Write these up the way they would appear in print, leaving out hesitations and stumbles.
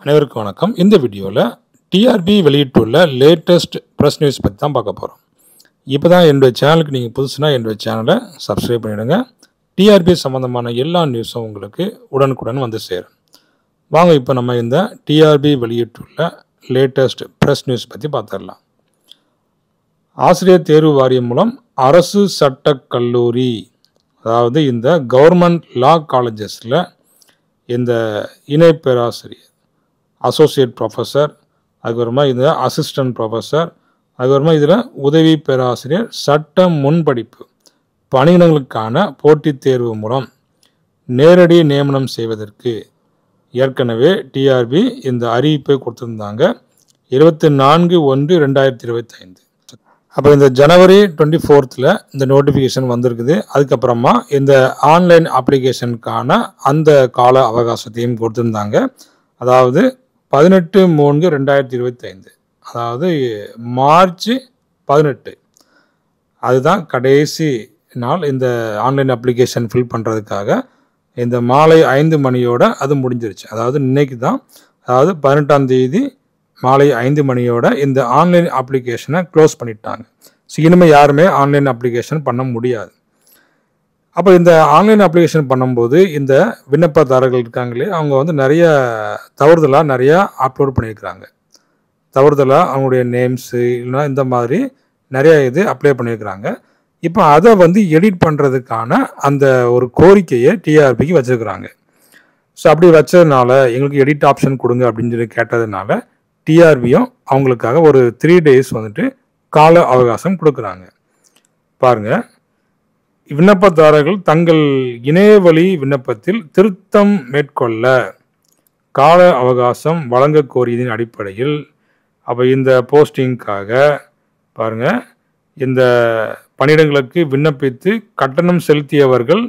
அனைவருக்கும் வணக்கம். இந்த வீடியோவில் டிஆர்பி வெளியிட்டுள்ள லேட்டஸ்ட் ப்ரெஸ் நியூஸ் பற்றி தான் பார்க்க போகிறோம். இப்போ தான் என்னுடைய சேனலுக்கு நீங்கள் புதுசுனா என்னுடைய சேனலை சப்ஸ்கிரைப் பண்ணிவிடுங்க. டிஆர்பி சம்மந்தமான எல்லா நியூஸும் உங்களுக்கு உடனுக்குடன் வந்து சேரும். வாங்க இப்போ நம்ம இந்த டிஆர்பி வெளியிட்டுள்ள லேட்டஸ்ட் ப்ரெஸ் நியூஸ் பற்றி பார்த்துடலாம். ஆசிரியர் தேர்வு வாரியம் மூலம் அரசு சட்டக் கல்லூரி, அதாவது இந்த கவர்மெண்ட் லா காலேஜஸில் இந்த இணை பேராசிரியர், அசோசியேட் ப்ரொஃபஸர், அதுக்கப்புறமா இதில் அசிஸ்டன்ட் ப்ரொஃபஸர், அதுக்கப்புறமா இதில் உதவி பேராசிரியர், சட்ட முன்படிப்பு பணியிடங்களுக்கான போட்டித் தேர்வு மூலம் நேரடி நியமனம் செய்வதற்கு ஏற்கனவே டிஆர்பி இந்த அறிவிப்பை கொடுத்துருந்தாங்க 24/1/2025. அப்போ இந்த ஜனவரி 24 இந்த நோட்டிஃபிகேஷன் வந்திருக்குது. அதுக்கப்புறமா இந்த ஆன்லைன் அப்ளிகேஷனுக்கான அந்த கால அவகாசத்தையும் கொடுத்துருந்தாங்க. அதாவது 18/3/2025, அதாவது மார்ச் 18, அதுதான் கடைசி நாள் இந்த ஆன்லைன் அப்ளிகேஷன் ஃபில் பண்ணுறதுக்காக. இந்த மாலை 5 மணியோட அது முடிஞ்சிருச்சு. அதாவது இன்னைக்கு தான், அதாவது 18ஆம் தேதி மாலை 5 மணியோட இந்த ஆன்லைன் அப்ளிகேஷனை க்ளோஸ் பண்ணிட்டாங்க. ஸோ இனிமேல் யாருமே ஆன்லைன் அப்ளிகேஷன் பண்ண முடியாது. அப்போ இந்த ஆன்லைன் அப்ளிகேஷன் பண்ணும்போது இந்த விண்ணப்பதாரர்கள் இருக்காங்களே, அவங்க வந்து நிறைய தவறுதலாக நிறையா அப்லோட் பண்ணியிருக்கிறாங்க. தவறுதலாக அவங்களுடைய நேம்ஸு இல்லைனா இந்த மாதிரி நிறைய இது அப்ளை பண்ணியிருக்கிறாங்க. இப்போ அதை வந்து எடிட் பண்ணுறதுக்கான அந்த ஒரு கோரிக்கையை டிஆர்பிக்கு வச்சுருக்குறாங்க. ஸோ அப்படி வச்சதுனால எங்களுக்கு எடிட் ஆப்ஷன் கொடுங்க அப்படின்னு சொல்லி கேட்டதுனால டிஆர்பியும் அவங்களுக்காக ஒரு 3 days வந்துட்டு கால அவகாசம் கொடுக்குறாங்க. பாருங்கள், விண்ணப்பதாரர்கள் தங்கள் இணையவழி விண்ணப்பத்தில் திருத்தம் மேற்கொள்ள கால அவகாசம் வழங்க கோரியதின் அடிப்படையில், அப்போ இந்த போஸ்டிங்காக பாருங்கள், இந்த பணியிடங்களுக்கு விண்ணப்பித்து கட்டணம் செலுத்தியவர்கள்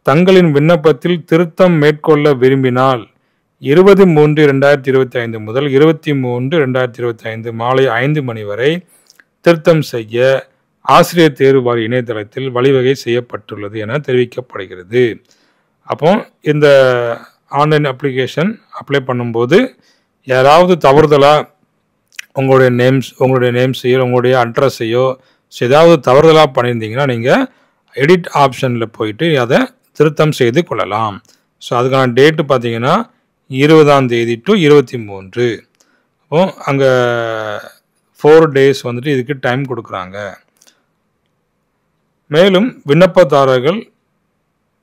தங்களின் விண்ணப்பத்தில் திருத்தம் மேற்கொள்ள விரும்பினால் 20/3/2025 முதல் 23/2025 மாலை 5 மணி வரை திருத்தம் செய்ய ஆசிரியர் தேர்வு வாரிய இணையதளத்தில் வழிவகை செய்யப்பட்டுள்ளது என தெரிவிக்கப்படுகிறது. அப்போ இந்த ஆன்லைன் அப்ளிகேஷன் அப்ளை பண்ணும்போது யாராவது தவறுதலாக உங்களுடைய நேம்ஸையோ உங்களுடைய அட்ரஸையோ ஏதாவது தவறுதலாக பண்ணியிருந்தீங்கன்னா நீங்கள் எடிட் ஆப்ஷனில் போயிட்டு அதை திருத்தம் செய்து கொள்ளலாம். ஸோ அதுக்கான டேட்டு பார்த்தீங்கன்னா 20ஆம் தேதி to 23. அப்போ அங்கே 4 days வந்துட்டு இதுக்கு டைம் கொடுக்குறாங்க. மேலும் விண்ணப்பதாரர்கள்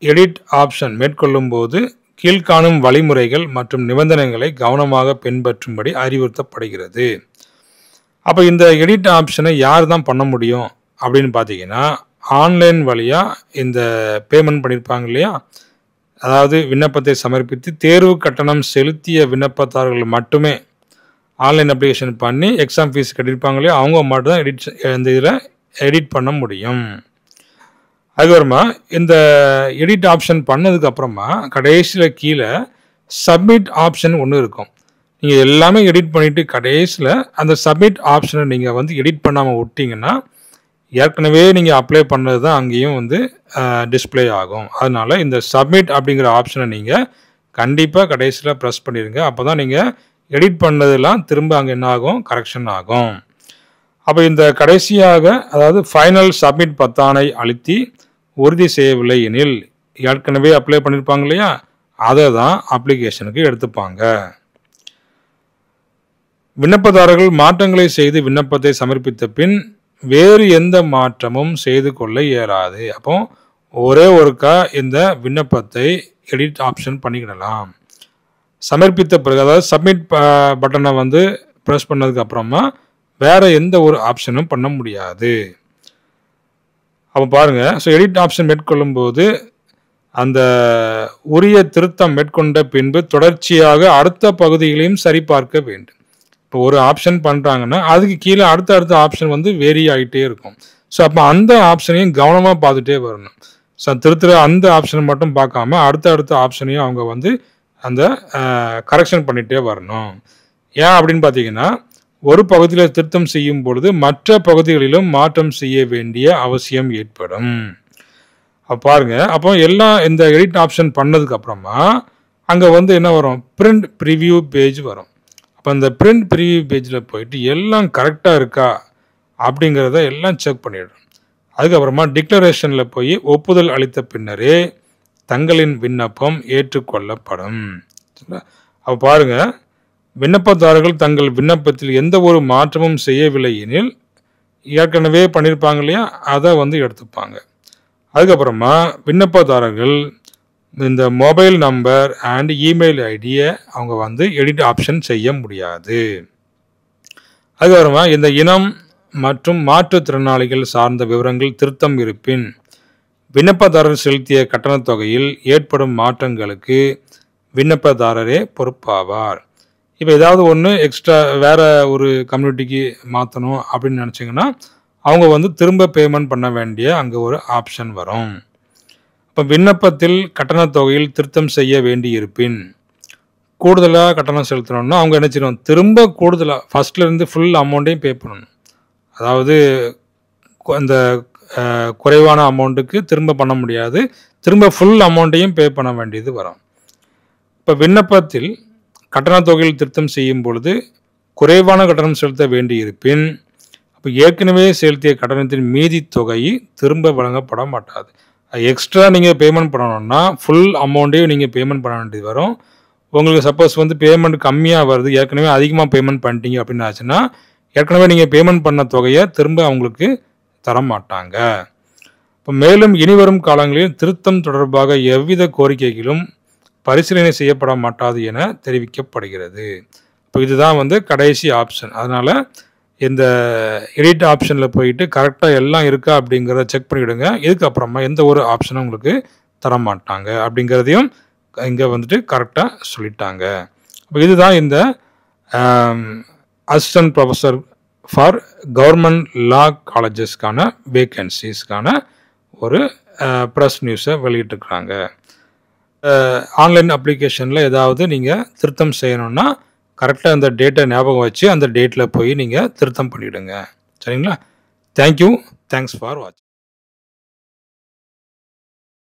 எடிட் ஆப்ஷன் மேற்கொள்ளும் போது கீழ்காணும் வழிமுறைகள் மற்றும் நிபந்தனைகளை கவனமாக பின்பற்றும்படி அறிவுறுத்தப்படுகிறது. அப்போ இந்த எடிட் ஆப்ஷனை யார் தான் பண்ண முடியும் அப்படின்னு பார்த்தீங்கன்னா, ஆன்லைன் வழியாக இந்த பேமெண்ட் பண்ணியிருப்பாங்க இல்லையா, அதாவது விண்ணப்பத்தை சமர்ப்பித்து தேர்வு கட்டணம் செலுத்திய விண்ணப்பதாரர்கள் மட்டுமே ஆன்லைன் அப்ளிகேஷன் பண்ணி எக்ஸாம் ஃபீஸ் கட்டியிருப்பாங்க இல்லையா, அவங்க மட்டும் தான் இந்த இதில் எடிட் பண்ண முடியும். அதுக்கப்புறமா இந்த எடிட் ஆப்ஷன் பண்ணதுக்கப்புறமா கடைசியில் கீழே சப்மிட் ஆப்ஷன் ஒன்று இருக்கும். நீங்கள் எல்லாமே எடிட் பண்ணிவிட்டு கடைசியில் அந்த சப்மிட் ஆப்ஷனை நீங்கள் வந்து எடிட் பண்ணாமல் விட்டிங்கன்னா ஏற்கனவே நீங்கள் அப்ளை பண்ணது தான் அங்கேயும் வந்து டிஸ்பிளே ஆகும். அதனால் இந்த சப்மிட் அப்படிங்கிற ஆப்ஷனை நீங்கள் கண்டிப்பாக கடைசியில் ப்ரெஸ் பண்ணிடுங்க. அப்போ தான் நீங்கள் எடிட் பண்ணதெல்லாம் திரும்ப அங்கே என்ன ஆகும், கரெக்ஷன் ஆகும். அப்போ இந்த கடைசியாக, அதாவது ஃபைனல் சப்மிட் பத்தானை அழுத்தி உறுதி செய்யவில்லை எனில் ஏற்கனவே அப்ளை பண்ணியிருப்பாங்க இல்லையா, அதை தான் அப்ளிகேஷனுக்கு எடுத்துப்பாங்க. விண்ணப்பதாரர்கள் மாற்றங்களை செய்து விண்ணப்பத்தை சமர்ப்பித்த பின் வேறு எந்த மாற்றமும் செய்து கொள்ள இயலாது. அப்போ ஒரே ஒருக்கா இந்த விண்ணப்பத்தை எடிட் ஆப்ஷன் பண்ணிக்கிடலாம். சமர்ப்பித்த பிறகு, அதாவது சப்மிட் பட்டனை வந்து ப்ரெஸ் பண்ணதுக்கு அப்புறமா வேற எந்த ஒரு ஆப்ஷனும் பண்ண முடியாது. அப்போ பாருங்கள், ஸோ எடிட் ஆப்ஷன் மேற்கொள்ளும் போது அந்த உரிய திருத்தம் மேற்கொண்ட பின்பு தொடர்ச்சியாக அடுத்த பகுதிகளையும் சரிபார்க்க வேண்டும். இப்போ ஒரு ஆப்ஷன் பண்ணுறாங்கன்னா அதுக்கு கீழே அடுத்த ஆப்ஷன் வந்து வேரி ஆகிட்டே இருக்கும். ஸோ அப்போ அந்த ஆப்ஷனையும் கவனமாக பார்த்துட்டே வரணும். ஸோ திருத்துற அந்த ஆப்ஷனை மட்டும் பார்க்காம அடுத்த ஆப்ஷனையும் அவங்க வந்து அந்த கரெக்ஷன் பண்ணிகிட்டே வரணும். ஏன் அப்படின்னு பார்த்தீங்கன்னா, ஒரு பகுதியில் திருத்தம் செய்யும் பொழுது மற்ற பகுதிகளிலும் மாற்றம் செய்ய வேண்டிய அவசியம் ஏற்படும். அப்போ பாருங்கள், அப்போ எல்லாம் இந்த எடிட் ஆப்ஷன் பண்ணதுக்கப்புறமா அங்கே வந்து என்ன வரும், பிரிண்ட் ப்ரிவ்யூ பேஜ் வரும். அப்போ அந்த பிரிண்ட் ப்ரிவ்யூ பேஜில் போயிட்டு எல்லாம் கரெக்டாக இருக்கா அப்படிங்கிறத எல்லாம் செக் பண்ணிடுறோம். அதுக்கப்புறமா டிக்ளரேஷனில் போய் ஒப்புதல் அளித்த பின்னரே தங்களின் விண்ணப்பம் ஏற்றுக்கொள்ளப்படும். அப்போ பாருங்கள், விண்ணப்பதாரர்கள் தங்கள் விண்ணப்பத்தில் எந்த ஒரு மாற்றமும் செய்யவில்லை எனில் ஏற்கனவே பண்ணியிருப்பாங்க இல்லையா, அதை வந்து எடுத்துப்பாங்க. அதுக்கப்புறமா விண்ணப்பதாரர்கள் இந்த மொபைல் நம்பர் அண்ட் இமெயில் ஐடியை அவங்க வந்து எடிட் ஆப்ஷன் செய்ய முடியாது. அதுக்கப்புறமா இந்த இனம் மற்றும் மாற்றுத்திறனாளிகள் சார்ந்த விவரங்கள் திருத்தம் இருப்பின் விண்ணப்பதாரர் செலுத்திய கட்டணத் தொகையில் ஏற்படும் மாற்றங்களுக்கு விண்ணப்பதாரரே பொறுப்பாவார். இப்போ ஏதாவது ஒன்று எக்ஸ்ட்ரா வேறு ஒரு கம்யூனிட்டிக்கு மாற்றணும் அப்படின்னு நினச்சிங்கன்னா அவங்க வந்து திரும்ப பேமெண்ட் பண்ண வேண்டிய அங்கே ஒரு ஆப்ஷன் வரும். இப்போ விண்ணப்பத்தில் கட்டணத் தொகையில் திருத்தம் செய்ய வேண்டி இருப்பின் கூடுதலாக கட்டணம் செலுத்தணும்னா அவங்க என்ன செய்யணும், திரும்ப கூடுதலாக ஃபஸ்ட்லேருந்து ஃபுல் அமௌண்ட்டையும் பே பண்ணணும். அதாவது அந்த குறைவான அமௌண்ட்டுக்கு திரும்ப பண்ண முடியாது, திரும்ப ஃபுல் அமௌண்ட்டையும் பே பண்ண வேண்டியது வரும். இப்போ விண்ணப்பத்தில் கட்டணத் தொகையில் திருத்தம் செய்யும் பொழுது குறைவான கட்டணம் செலுத்த வேண்டி இருப்பின் அப்போ ஏற்கனவே செலுத்திய கட்டணத்தின் மீதி தொகை திரும்ப வழங்கப்பட மாட்டாது. எக்ஸ்ட்ரா நீங்கள் பேமெண்ட் பண்ணணும்னா ஃபுல் அமௌண்ட்டையும் நீங்கள் பேமெண்ட் பண்ண வேண்டியது வரும். உங்களுக்கு சப்போஸ் வந்து பேமெண்ட் கம்மியாக வருது, ஏற்கனவே அதிகமாக பேமெண்ட் பண்ணிட்டீங்க அப்படின்னு ஆச்சுன்னா ஏற்கனவே நீங்கள் பேமெண்ட் பண்ண தொகையை திரும்ப அவங்களுக்கு தரமாட்டாங்க. இப்போ மேலும் இனிவரும் காலங்களில் திருத்தம் தொடர்பாக எவ்வித கோரிக்கைகளும் பரிசீலனை செய்யப்பட மாட்டாது என தெரிவிக்கப்படுகிறது. இப்போ இதுதான் வந்து கடைசி ஆப்ஷன். அதனால் இந்த எடிட் ஆப்ஷனில் போயிட்டு கரெக்டாக எல்லாம் இருக்கா அப்படிங்கிறத செக் பண்ணிவிடுங்க. இதுக்கப்புறமா எந்த ஒரு ஆப்ஷனும் உங்களுக்கு தரமாட்டாங்க அப்படிங்கிறதையும் இங்கே வந்துட்டு கரெக்டாக சொல்லிட்டாங்க. இப்போ இதுதான் இந்த assistant professor for government law காலேஜஸ்க்கான வேக்கன்சிஸ்க்கான ஒரு ப்ரெஸ் நியூஸை வெளியிட்டிருக்கிறாங்க. ஆன்லைன் அப்ளிகேஷனில் ஏதாவது நீங்கள் திருத்தம் செய்யணும்னா கரெக்டாக அந்த டேட்டை ஞாபகம் வச்சு அந்த டேட்டில் போய் நீங்கள் திருத்தம் பண்ணிவிடுங்க. சரிங்களா? தேங்க்யூ. தேங்க்ஸ் ஃபார் வாட்சிங்.